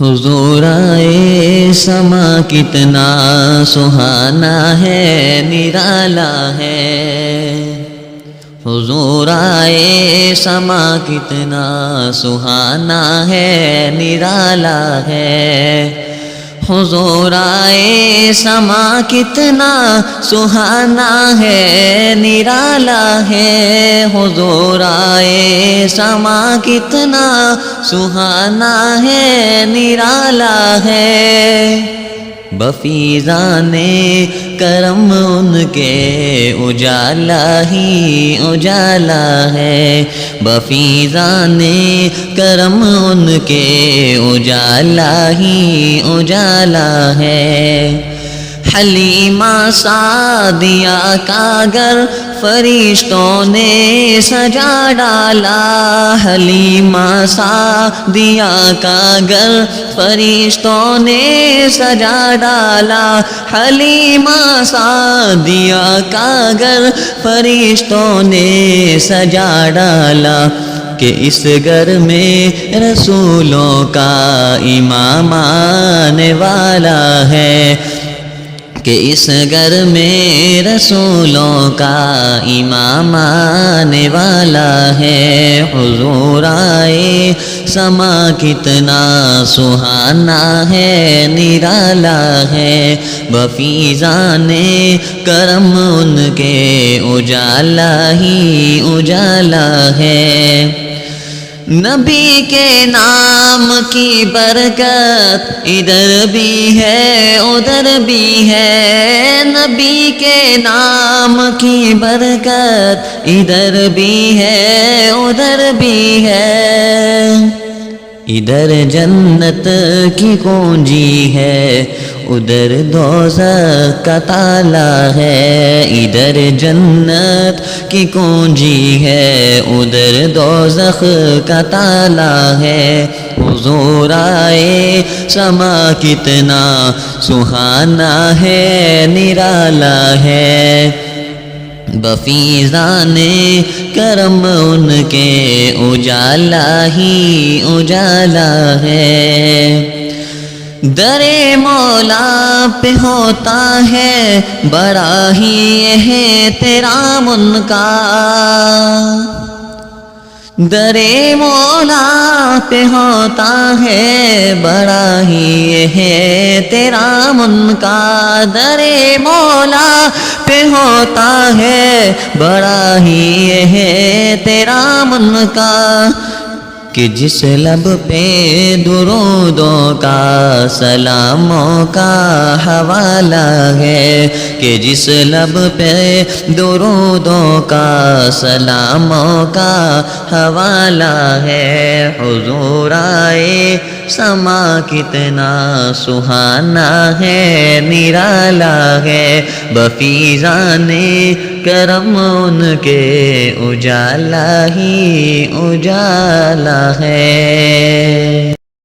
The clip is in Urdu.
حضور آئے سما کتنا سہانا ہے، نرالا ہے۔ حضور آئے سما کتنا سہانا ہے، نرالا ہے۔ حضور آئے سما کتنا سہانا ہے، نرالا ہے۔ حضور آئے سما کتنا سہانا ہے، نرالا ہے۔ بفیضان کرم ان کے اجالا ہی اجالا ہے۔ بفیضان کرم ان کے اجالا ہی اجالا ہے۔ حلیمہ سعدیہ کا گھر فرشتوں نے سجا ڈالا۔ حلیمہ سعدیہ کا گھر فرشتوں نے سجا ڈالا۔ حلیمہ سعدیہ کا گھر فرشتوں نے سجا ڈالا کہ اس گھر میں رسولوں کا امام آنے والا ہے، کہ اس گھر میں رسولوں کا امام آنے والا ہے۔ حضور آئے سما کتنا سہانا ہے، نرالا ہے۔ بفیضان کرم ان کے اجالا ہی اجالا ہے۔ نبی کے نام کی برکت ادھر بھی ہے ادھر بھی ہے۔ نبی کے نام کی برکت ادھر بھی ہے ادھر بھی ہے۔ ادھر جنت کی کنجی ہے، ادھر دوزخ کا تالا ہے۔ ادھر جنت کی کنجی ہے، ادھر دوزخ کا تالا ہے۔ حضور آئے سما کتنا سہانا ہے، نرالا ہے۔ بفیضان کرم ان کے اجالا ہی اجالا ہے۔ در مولا پہ ہوتا ہے بڑا ہی احترام ان کا۔ در مولا پہ ہوتا ہے بڑا ہی احترام ان کا۔ در مولا پہ ہوتا ہے بڑا ہی احترام ان کا، کہ جس لب پہ درودوں کا سلاموں کا حوالہ ہے، کہ جس لب پہ درودوں کا سلاموں کا حوالہ ہے۔ حضور آئے سما کتنا سہانا ہے، نرالا ہے۔ بفیضان کرم ان کے اجالا ہی اجالا ہے۔